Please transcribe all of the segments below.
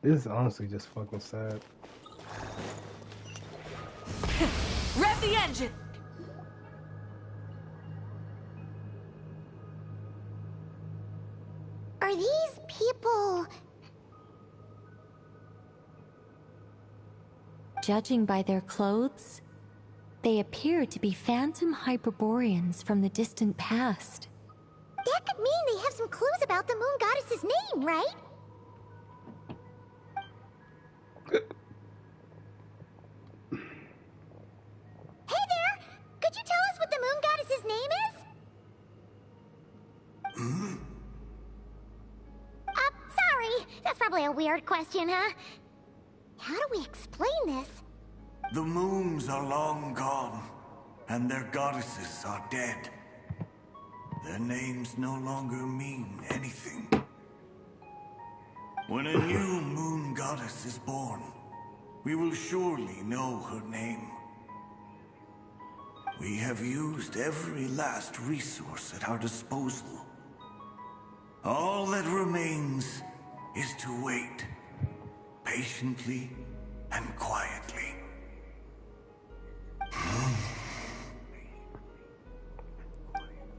This is honestly just fucking sad. Rev the engine! Are these people... Judging by their clothes, they appear to be phantom Hyperboreans from the distant past. That could mean they have some clues about the moon goddess's name, right? Hey there! Could you tell us what the moon goddess's name is? Sorry. That's probably a weird question, huh? How do we explain this? The moons are long gone, and their goddesses are dead. Their names no longer mean anything. When a new moon goddess is born, we will surely know her name. We have used every last resource at our disposal. All that remains is to wait, patiently and quietly.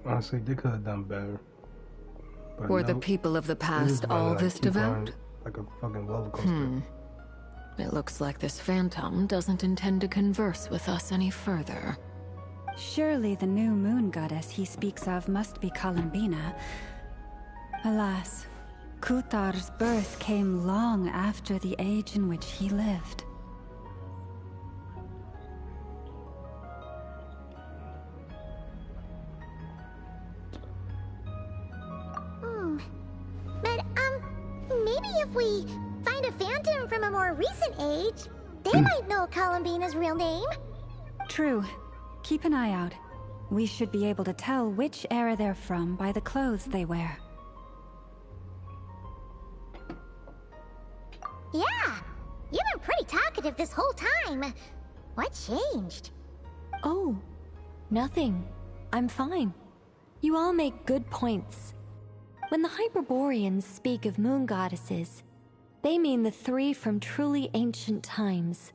Honestly, they could have done better. But Were the no, people of the this past is about all to, like, this keep devout? going like a fucking roller coaster. It looks like this phantom doesn't intend to converse with us any further. Surely the new moon goddess he speaks of must be Columbina. Alas, Kutar's birth came long after the age in which he lived. But, maybe if we find a phantom from a more recent age, they might know Columbina's real name. True. Keep an eye out. We should be able to tell which era they're from by the clothes they wear. Yeah, you've been pretty talkative this whole time. What changed? Oh, nothing. I'm fine. You all make good points. When the Hyperboreans speak of moon goddesses, they mean the three from truly ancient times.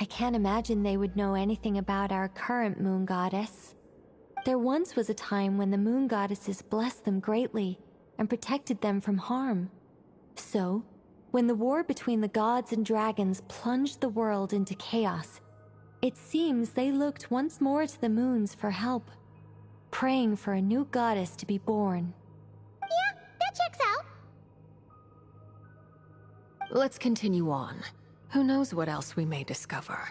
I can't imagine they would know anything about our current moon goddess. There once was a time when the moon goddesses blessed them greatly and protected them from harm. So, when the war between the gods and dragons plunged the world into chaos, it seems they looked once more to the moons for help, praying for a new goddess to be born. Yeah, that checks out. Let's continue on. Who knows what else we may discover?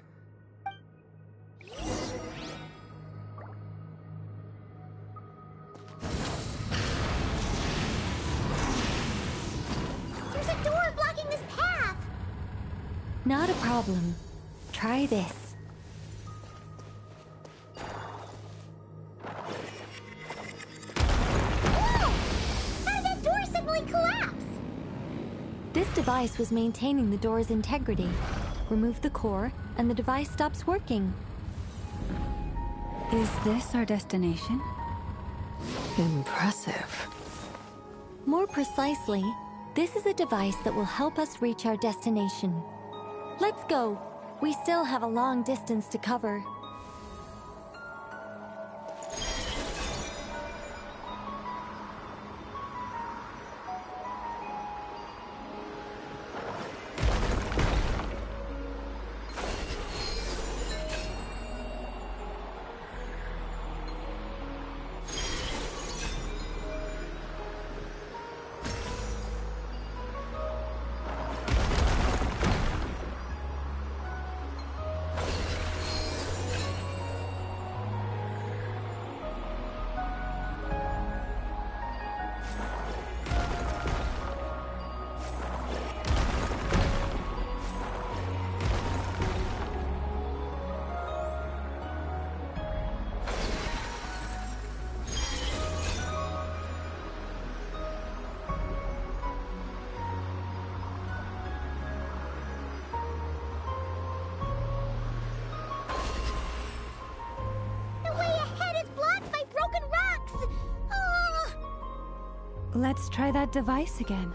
There's a door blocking this path. Not a problem. Try this. Whoa! How did that door suddenly collapse? This device was maintaining the door's integrity. Remove the core, and the device stops working. Is this our destination? Impressive. More precisely, this is a device that will help us reach our destination. Let's go. We still have a long distance to cover. The way ahead is blocked by broken rocks. Oh. Let's try that device again.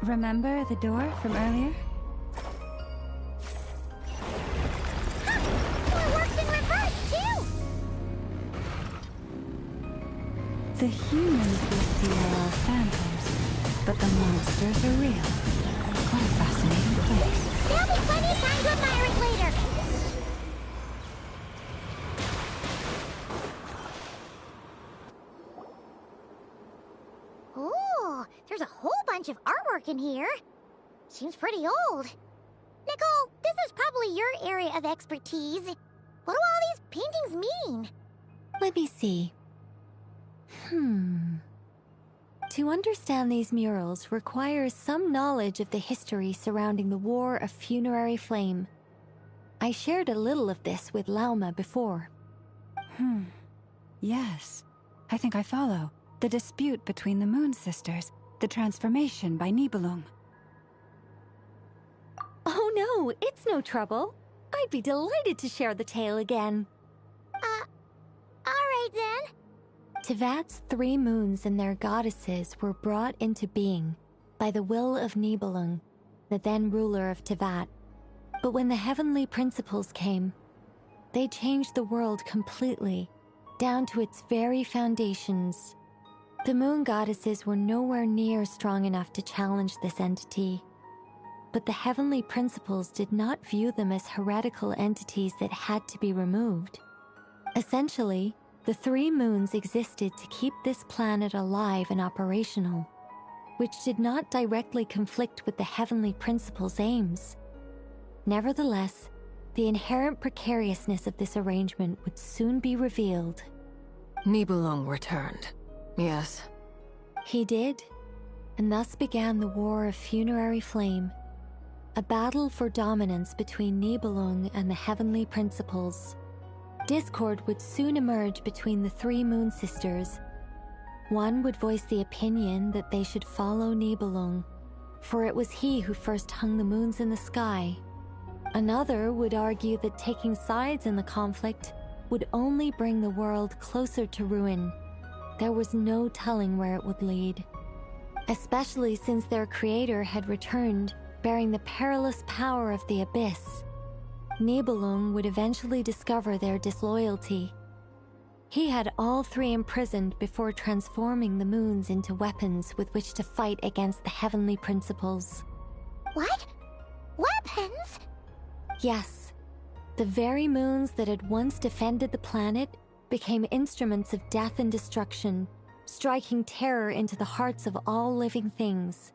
Remember the door from earlier? It works in reverse, too! The humans we see are all phantoms, but the monsters are real. What a fascinating place. There'll be plenty of time to admire it later. Ooh, there's a whole bunch of artwork in here. Seems pretty old. Nicole, this is probably your area of expertise. What do all these paintings mean? Let me see. To understand these murals requires some knowledge of the history surrounding the War of Funerary Flame. I shared a little of this with Lauma before. Yes, I think I follow. The dispute between the Moon Sisters, the transformation by Nibelung. Oh no, it's no trouble. I'd be delighted to share the tale again. Alright then. Tevat's 3 moons and their goddesses were brought into being by the will of Nibelung, the then ruler of Tevat. But when the heavenly principles came, they changed the world completely, down to its very foundations. The moon goddesses were nowhere near strong enough to challenge this entity. But the heavenly principles did not view them as heretical entities that had to be removed. Essentially, the 3 moons existed to keep this planet alive and operational, which did not directly conflict with the heavenly principles' aims. Nevertheless, the inherent precariousness of this arrangement would soon be revealed. Nibelung returned. Yes. He did, and thus began the War of Funerary Flame, a battle for dominance between Nibelung and the heavenly principles. Discord would soon emerge between the 3 moon sisters. One would voice the opinion that they should follow Nibelung, for it was he who first hung the moons in the sky. Another would argue that taking sides in the conflict would only bring the world closer to ruin. There was no telling where it would lead, especially since their creator had returned bearing the perilous power of the abyss. Nibelung would eventually discover their disloyalty. He had all 3 imprisoned before transforming the moons into weapons with which to fight against the heavenly principles. What? Weapons? Yes, the very moons that had once defended the planet became instruments of death and destruction, striking terror into the hearts of all living things.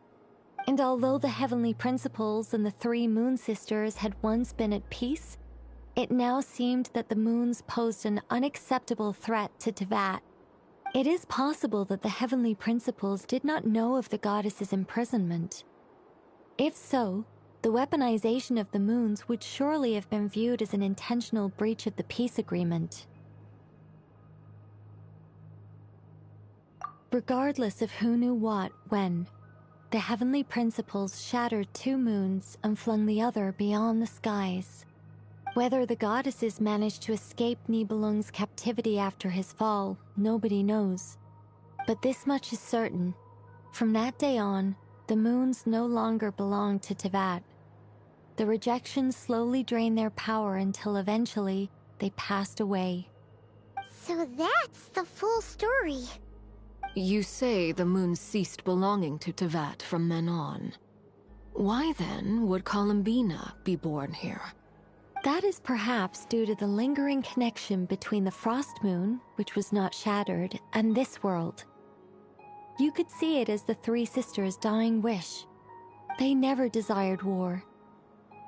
And although the heavenly principles and the 3 moon sisters had once been at peace, it now seemed that the moons posed an unacceptable threat to Tevat. It is possible that the heavenly principles did not know of the goddess's imprisonment. If so, the weaponization of the moons would surely have been viewed as an intentional breach of the peace agreement. Regardless of who knew what, when, the heavenly principles shattered 2 moons and flung the other beyond the skies. Whether the goddesses managed to escape Nibelung's captivity after his fall, nobody knows. But this much is certain. From that day on, the moons no longer belonged to Tevat. The rejection slowly drained their power until eventually they passed away. So that's the full story. You say the moon ceased belonging to Tevat from then on. Why then would Columbina be born here? That is perhaps due to the lingering connection between the Frost Moon, which was not shattered, and this world. You could see it as the 3 sisters' dying wish. They never desired war.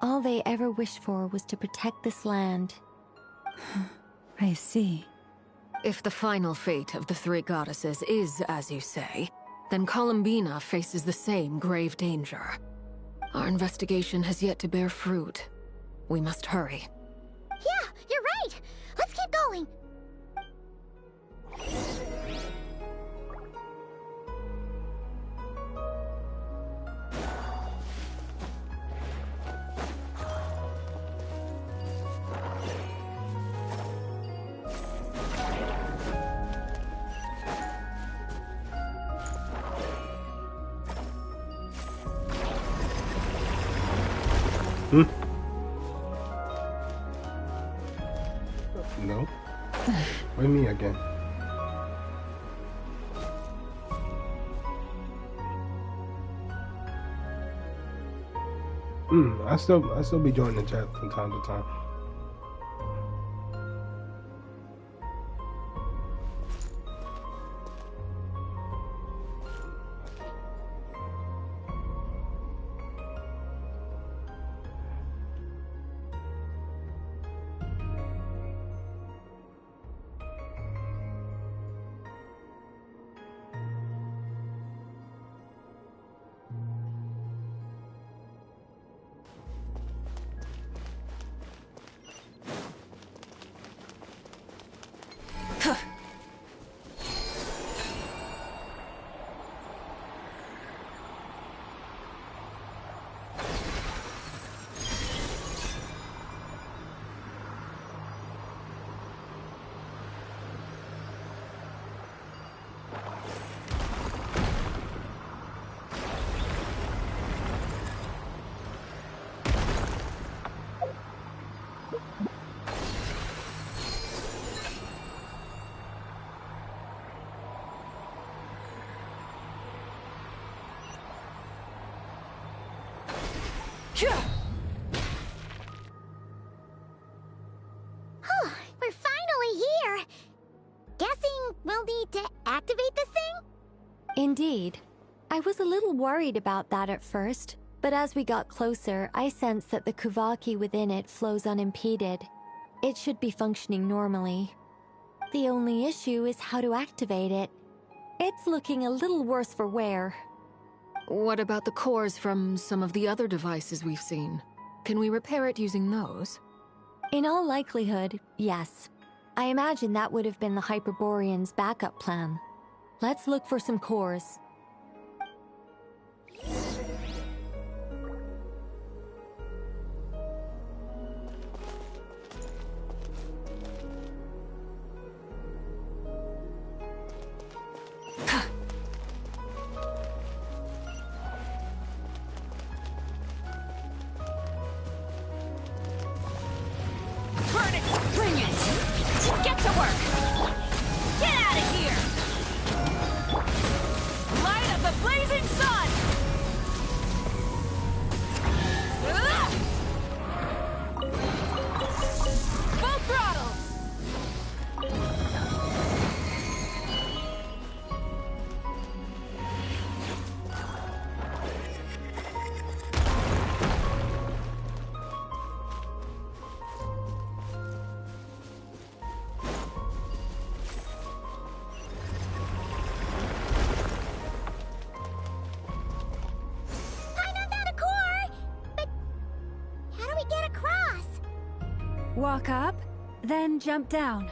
All they ever wished for was to protect this land. I see. If the final fate of the 3 goddesses is as you say, then Columbina faces the same grave danger. Our investigation has yet to bear fruit. We must hurry. Yeah, you're right. Let's keep going. What do you mean again? I still be joining the chat from time to time. We're finally here! Guessing we'll need to activate this thing? Indeed. I was a little worried about that at first, but as we got closer, I sensed that the Kuvaki within it flows unimpeded. It should be functioning normally. The only issue is how to activate it. It's looking a little worse for wear. What about the cores from some of the other devices we've seen? Can we repair it using those? In all likelihood, yes. I imagine that would have been the Hyperborean's backup plan. Let's look for some cores. Burn it! Bring it! Get to work! Get out of here! Light of the blazing sun! Full throttle! Walk up, then jump down.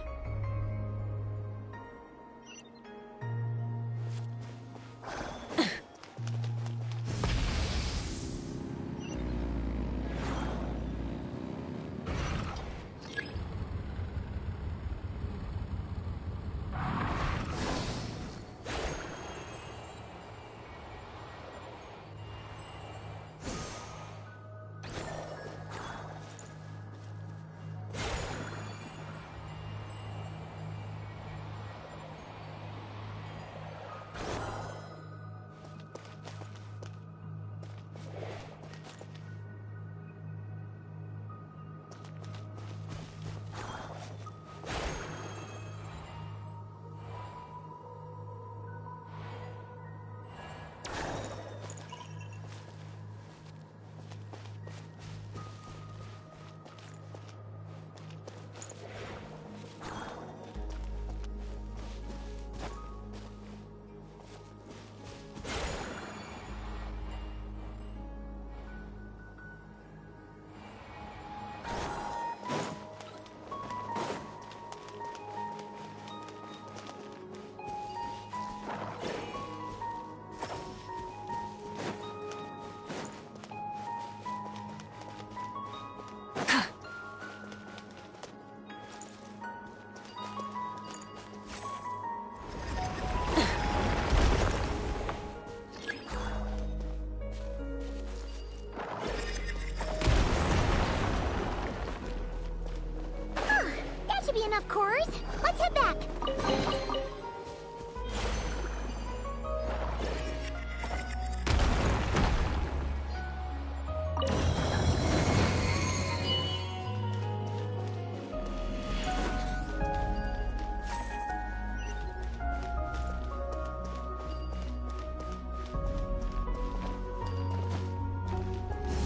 ours. Let's head back.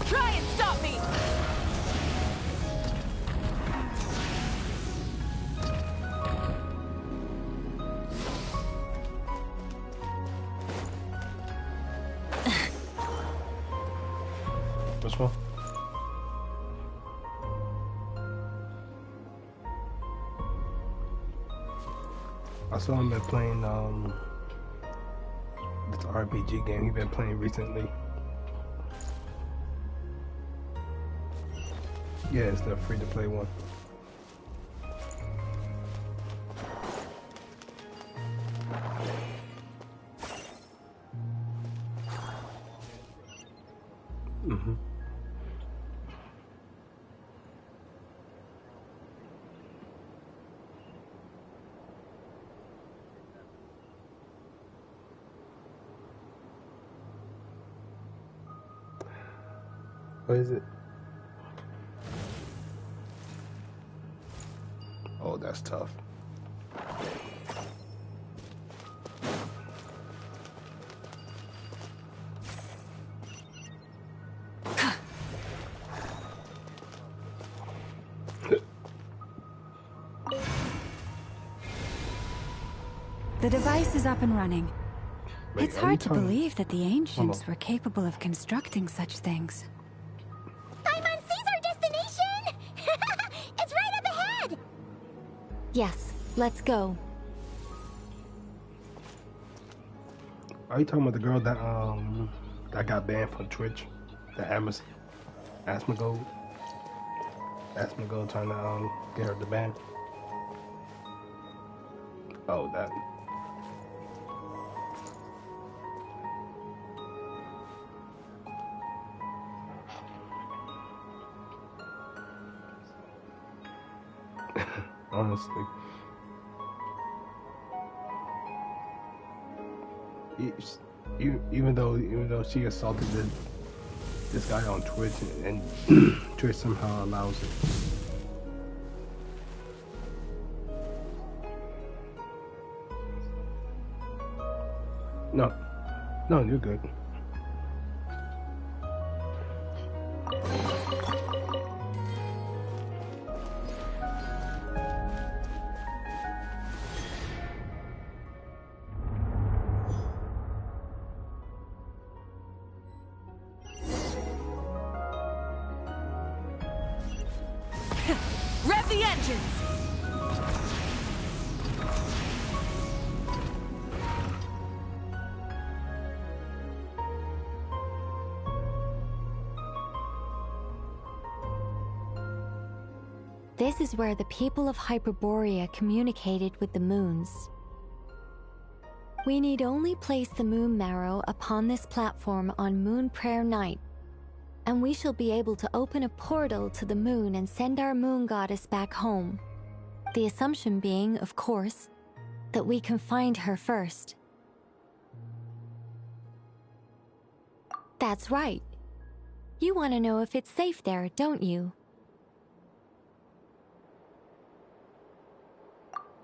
Try and stop me! Which one? I saw him been playing this RPG game he's been playing recently. Yeah, it's the free to play one. Mm-hmm. What is it? Oh, that's tough. The device is up and running. Wait, It's are you hard to talking- believe that the ancients on. were capable of constructing such things. Paimon sees our destination! It's right up ahead! Yes, let's go. Are you talking about the girl that got banned from Twitch? The Asmongold trying to get her to ban. Oh, that. Honestly. Even though she assaulted this guy on Twitch and Twitch somehow allows it. No, you're good. Rev the engines! This is where the people of Hyperborea communicated with the moons. We need only place the moon marrow upon this platform on Moon Prayer Night, and we shall be able to open a portal to the moon and send our moon goddess back home. The assumption being, of course, that we can find her first. That's right. You want to know if it's safe there, don't you?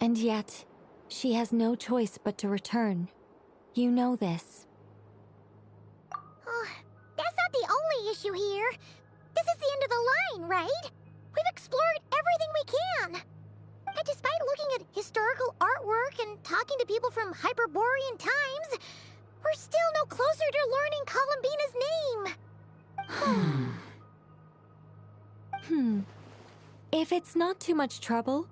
And yet, she has no choice but to return. You know this. Oh, that's not the only issue here. This is the end of the line, right? We've explored everything we can. And despite looking at historical artwork and talking to people from Hyperborean times, we're still no closer to learning Columbina's name. If it's not too much trouble,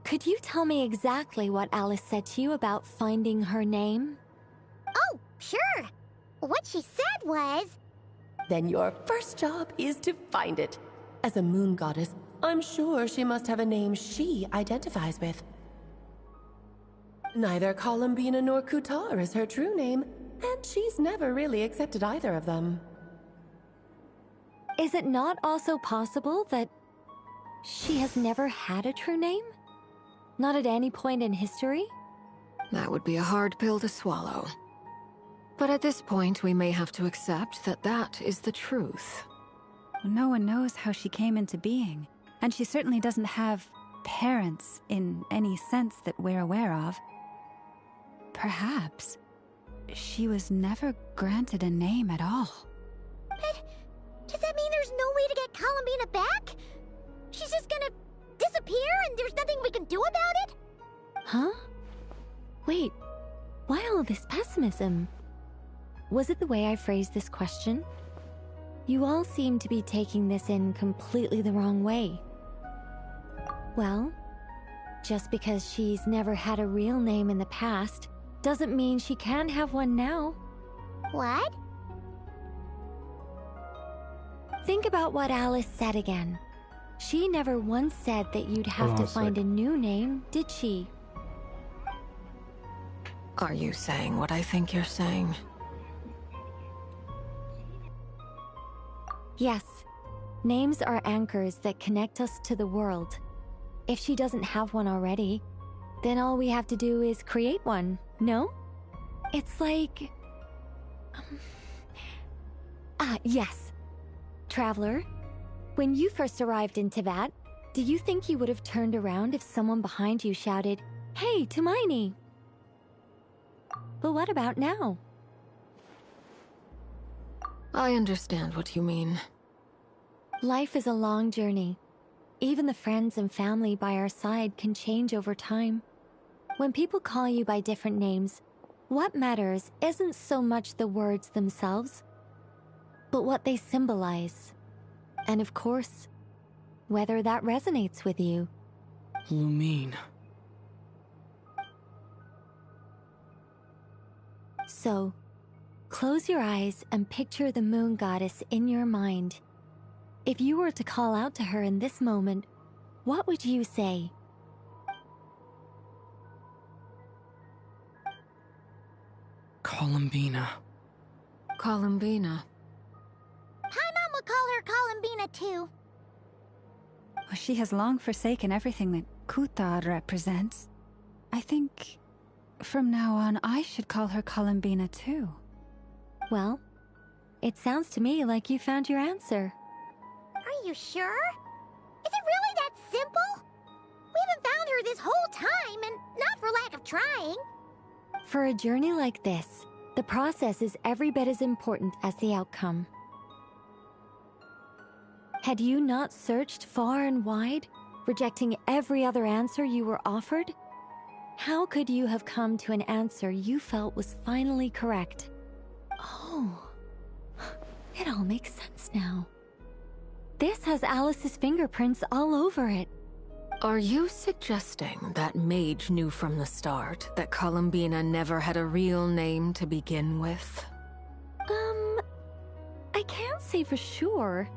could you tell me exactly what Alice said to you about finding her name? Oh, sure. What she said was... Then your first job is to find it. As a moon goddess, I'm sure she must have a name she identifies with. Neither Columbina nor Kutar is her true name, and she's never really accepted either of them. Is it not also possible that she has never had a true name? Not at any point in history? That would be a hard pill to swallow. But at this point, we may have to accept that that is the truth. No one knows how she came into being, and she certainly doesn't have parents in any sense that we're aware of. Perhaps she was never granted a name at all. But does that mean there's no way to get Columbina back? She's just gonna disappear and there's nothing we can do about it? Huh? Wait, why all this pessimism? Was it the way I phrased this question? You all seem to be taking this in completely the wrong way. Well, just because she's never had a real name in the past doesn't mean she can't have one now. What? Think about what Alice said again. She never once said that you'd have Hold on to a find a second. new name, did she? Are you saying what I think you're saying? Yes. Names are anchors that connect us to the world. If she doesn't have one already, then all we have to do is create one, no? It's like... yes. Traveler, when you first arrived in Teyvat, do you think you would have turned around if someone behind you shouted, "Hey, Hermione"? But what about now? I understand what you mean. Life is a long journey. Even the friends and family by our side can change over time. When people call you by different names, what matters isn't so much the words themselves, but what they symbolize. And of course, whether that resonates with you. Lumine. So, close your eyes and picture the moon goddess in your mind. If you were to call out to her in this moment, what would you say? Columbina. Columbina. Paimon would call her Columbina too. Well, she has long forsaken everything that Kutar represents. I think from now on I should call her Columbina too. Well, it sounds to me like you found your answer. Are you sure? Is it really that simple? We haven't found her this whole time, and not for lack of trying. For a journey like this, the process is every bit as important as the outcome. Had you not searched far and wide, rejecting every other answer you were offered? How could you have come to an answer you felt was finally correct? Oh, it all makes sense now. This has Alice's fingerprints all over it. Are you suggesting that Mage knew from the start that Columbina never had a real name to begin with? I can't say for sure.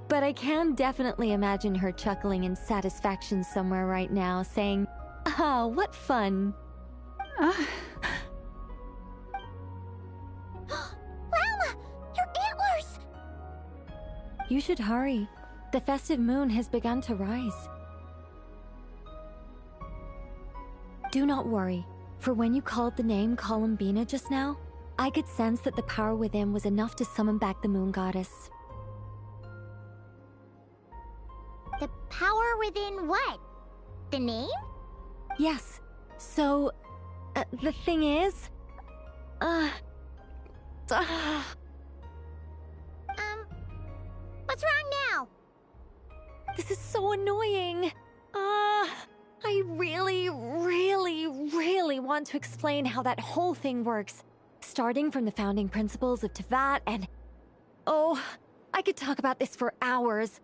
But I can definitely imagine her chuckling in satisfaction somewhere right now, saying, "Ah, what fun." Lalma! Your antlers! You should hurry. The festive moon has begun to rise. Do not worry, for when you called the name Columbina just now, I could sense that the power within was enough to summon back the moon goddess. The power within what? The name? Yes, so... the thing is... What's wrong now? This is so annoying. I really want to explain how that whole thing works. Starting from the founding principles of Teyvat and... Oh, I could talk about this for hours.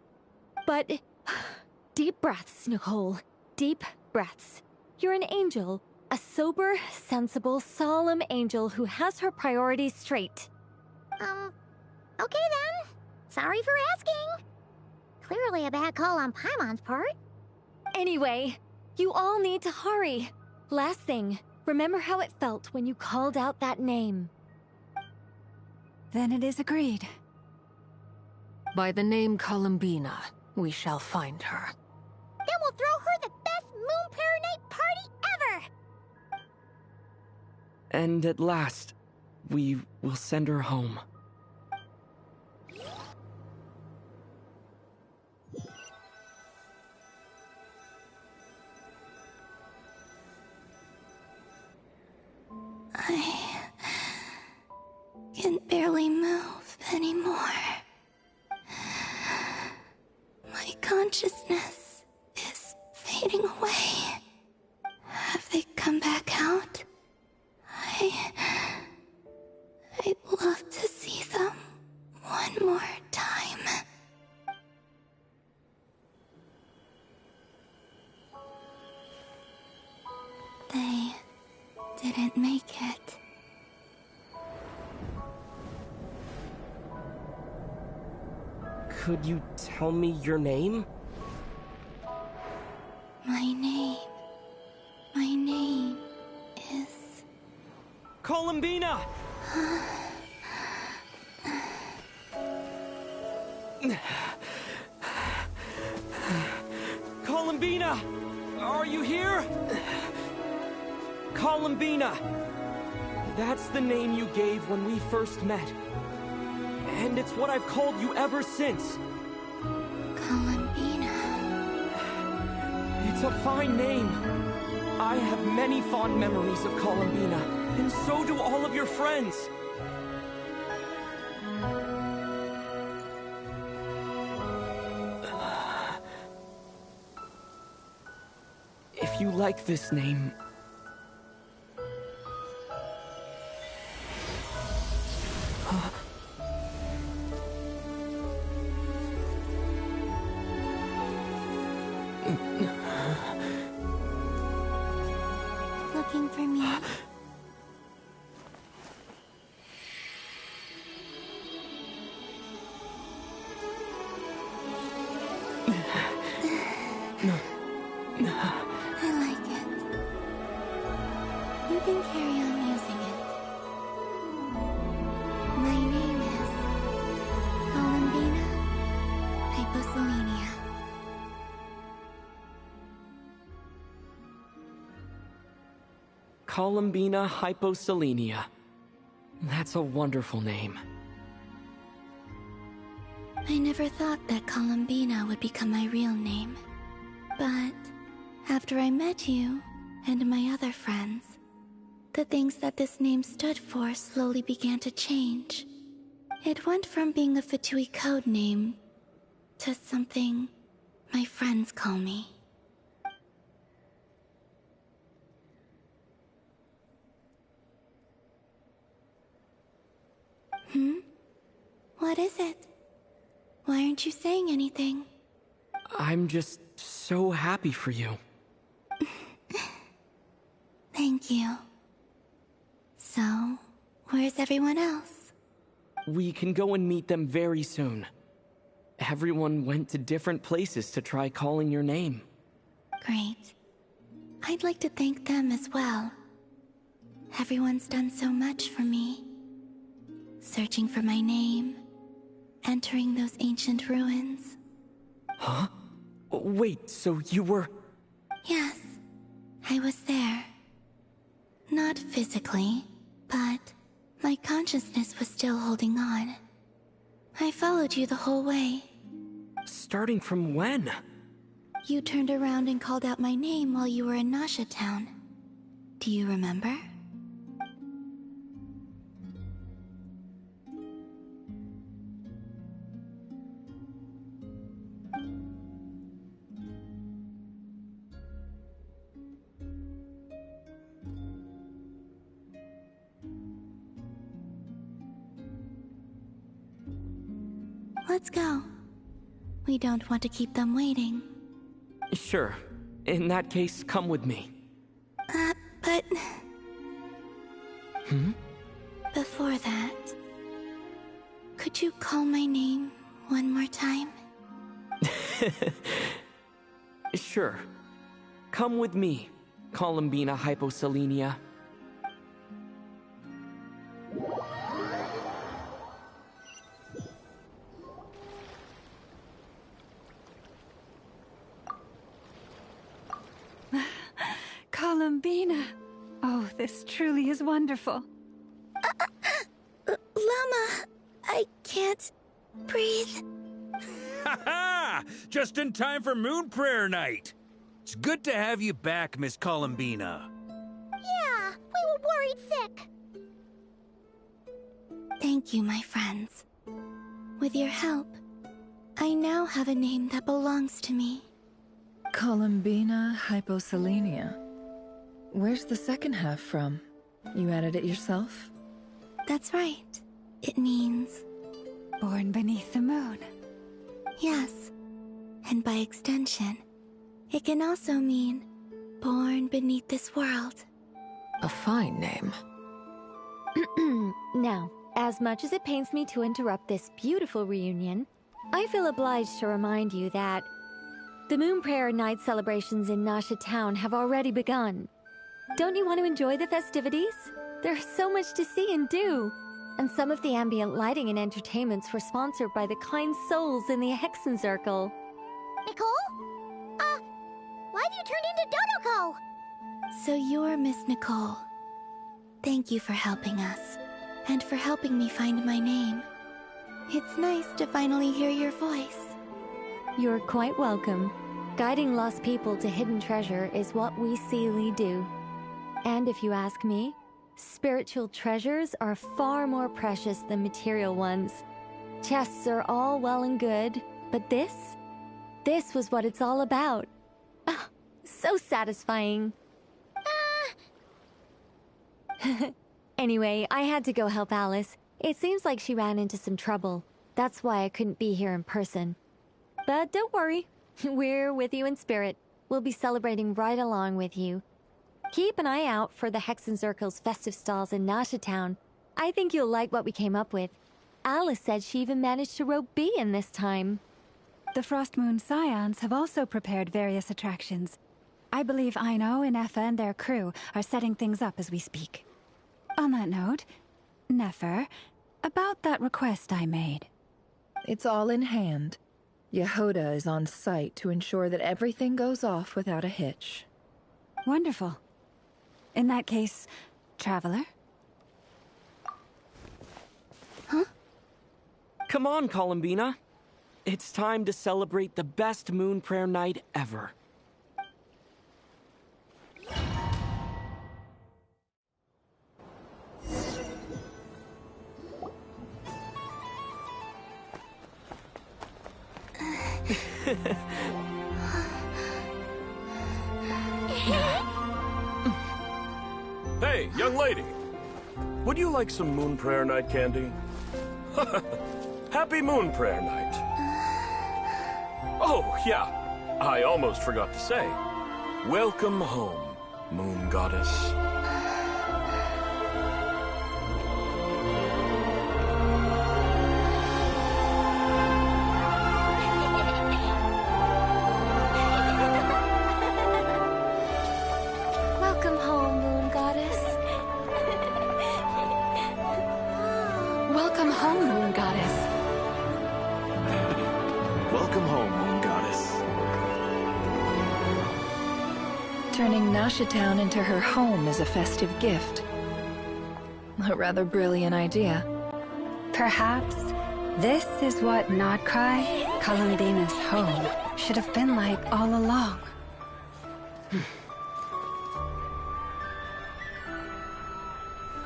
But... Deep breaths, Nicole. Deep breaths. You're an angel. A sober, sensible, solemn angel who has her priorities straight. Okay then. Sorry for asking. Clearly a bad call on Paimon's part. Anyway, you all need to hurry. Last thing, remember how it felt when you called out that name. Then it is agreed. By the name Columbina, we shall find her. Then we'll throw her the best Moon Pair Night party ever! And at last, we will send her home. I can barely move anymore. My consciousness is fading away. Have they come back out? I'd love to see them one more time. They didn't make it. Could you tell me your name? My name is... Columbina! Columbina! Are you here? Columbina! That's the name you gave when we first met. And it's what I've called you ever since. Columbina. It's a fine name. I have many fond memories of Columbina, and so do all of your friends. If you like this name... Looking for me? I like it. You can carry on using it. My name is Columbina Hyposelenia. Columbina Hyposelenia. That's a wonderful name. I never thought that Columbina would become my real name. But after I met you and my other friends, the things that this name stood for slowly began to change. It went from being a Fatui code name to something my friends call me. What is it? Why aren't you saying anything? I'm just so happy for you. Thank you. So, where's everyone else? We can go and meet them very soon. Everyone went to different places to try calling your name. Great. I'd like to thank them as well. Everyone's done so much for me. Searching for my name, entering those ancient ruins. Huh? Wait, so you were... Yes, I was there. Not physically, but my consciousness was still holding on. I followed you the whole way. Starting from when? You turned around and called out my name while you were in Nasha Town. Do you remember? Let's go. We don't want to keep them waiting. Sure. In that case, come with me. But... Hmm? Before that... Could you call my name one more time? Sure. Come with me, Columbina Hyposelenia. Columbina! Oh, this truly is wonderful. Llama, I can't breathe. Ha-ha! Just in time for Moon Prayer Night. It's good to have you back, Miss Columbina. Yeah, we were worried sick. Thank you, my friends. With your help, I now have a name that belongs to me. Columbina hyposelenia. Where's the second half from? You added it yourself? That's right. It means... Born beneath the moon. Yes. And by extension, it can also mean born beneath this world. A fine name. Now, as much as it pains me to interrupt this beautiful reunion, I feel obliged to remind you that the Moon Prayer Night celebrations in Nasha Town have already begun. Don't you want to enjoy the festivities? There's so much to see and do. And some of the ambient lighting and entertainments were sponsored by the kind souls in the Hexen Circle. Nicole? Why have you turned into Dodoko? So you're Miss Nicole. Thank you for helping us, and for helping me find my name. It's nice to finally hear your voice. You're quite welcome. Guiding lost people to hidden treasure is what we Seelie do. And if you ask me, spiritual treasures are far more precious than material ones. Chests are all well and good, but this was what it's all about. Ah, so satisfying. Anyway, I had to go help Alice. It seems like she ran into some trouble. That's why I couldn't be here in person. But don't worry, we're with you in spirit. We'll be celebrating right along with you. Keep an eye out for the Hexen Circle's festive stalls in Nasha Town. I think you'll like what we came up with. Alice said she even managed to rope B in this time. The Frost Moon Scions have also prepared various attractions. I believe Aino, Nefer, and their crew are setting things up as we speak. On that note, Nefer, about that request I made. It's all in hand. Yehoda is on site to ensure that everything goes off without a hitch. Wonderful. In that case, Traveler? Huh? Come on, Columbina. It's time to celebrate the best Moon Prayer Night ever. Hey, young lady. Would you like some Moon Prayer Night candy? Happy Moon Prayer Night. Oh, yeah. I almost forgot to say. Welcome home, Moon Goddess. Welcome home, Moon Goddess. Welcome home, Moon Goddess. Welcome home, Moon Goddess. Turning Nasha Town into her home is a festive gift. A rather brilliant idea. Perhaps this is what Notcry, Columbina's home, should have been like all along.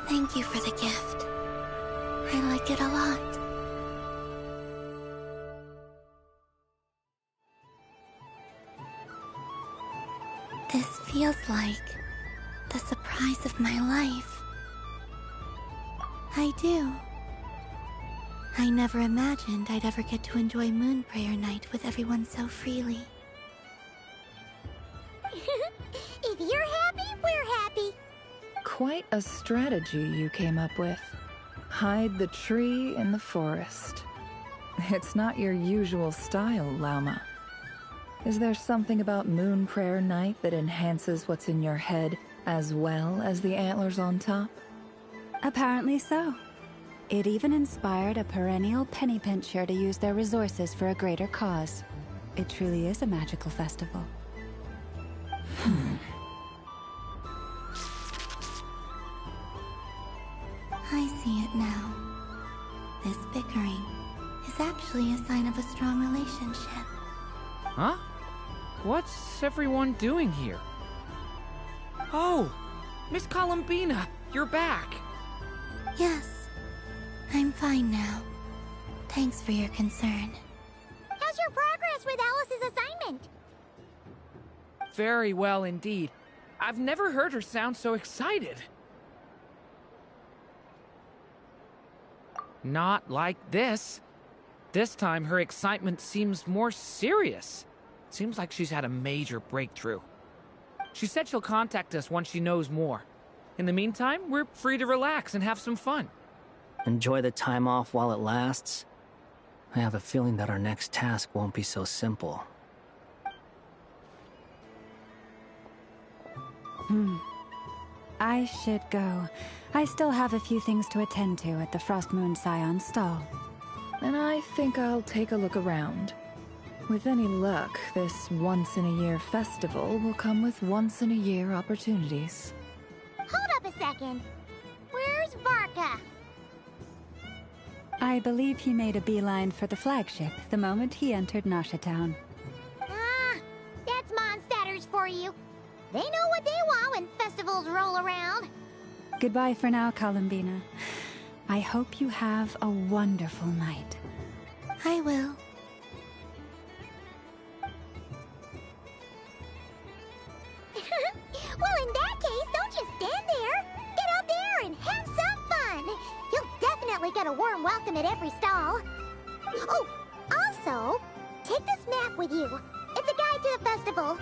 Thank you for the gift. I like it a lot. This feels like the surprise of my life. I do. I never imagined I'd ever get to enjoy Moon Prayer Night with everyone so freely. If you're happy, we're happy. Quite a strategy you came up with. Hide the tree in the forest. It's not your usual style, Lauma. Is there something about Moon Prayer Night that enhances what's in your head as well as the antlers on top? Apparently so. It even inspired a perennial penny pincher to use their resources for a greater cause. It truly is a magical festival. I see it now. This bickering is actually a sign of a strong relationship. Huh? What's everyone doing here? Oh! Miss Columbina, you're back! Yes, I'm fine now. Thanks for your concern. How's your progress with Alice's assignment? Very well indeed. I've never heard her sound so excited. Not like this. This time, her excitement seems more serious. Seems like she's had a major breakthrough. She said she'll contact us once she knows more. In the meantime, we're free to relax and have some fun. Enjoy the time off while it lasts. I have a feeling that our next task won't be so simple. I should go. I still have a few things to attend to at the Frost Moon Scion's stall. And I think I'll take a look around. With any luck, this once-in-a-year festival will come with once-in-a-year opportunities. Hold up a second. Where's Varka? I believe he made a beeline for the flagship the moment he entered Nasha Town. Ah, that's Mondstadters for you. They know what they want when festivals roll around. Goodbye for now, Columbina. I hope you have a wonderful night. I will. Well, in that case, don't just stand there. Get out there and have some fun. You'll definitely get a warm welcome at every stall. Oh, also, take this map with you. It's a guide to the festival.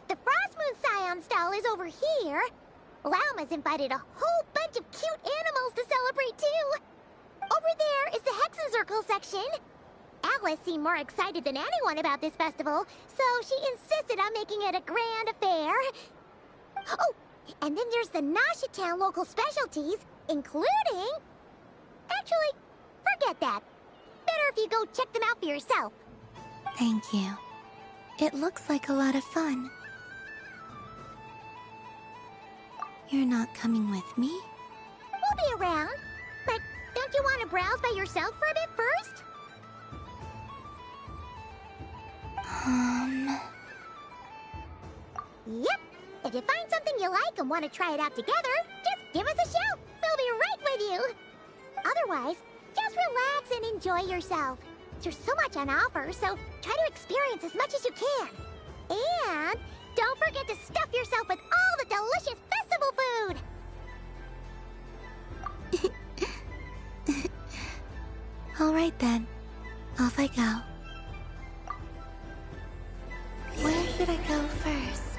The Frost Moon Scion stall is over here. Lauma's invited a whole bunch of cute animals to celebrate too. Over there is the Hexen Circle section. Alice seemed more excited than anyone about this festival, so she insisted on making it a grand affair. Oh, and then there's the Nasha Town local specialties, including... Actually, forget that. Better if you go check them out for yourself. Thank you. It looks like a lot of fun. You're not coming with me? We'll be around. But don't you want to browse by yourself for a bit first? Yep. If you find something you like and want to try it out together, just give us a shout. We'll be right with you. Otherwise, just relax and enjoy yourself. There's so much on offer, so try to experience as much as you can. And don't forget to stuff yourself with all the delicious festival food. All right then. Off I go. Where should I go first?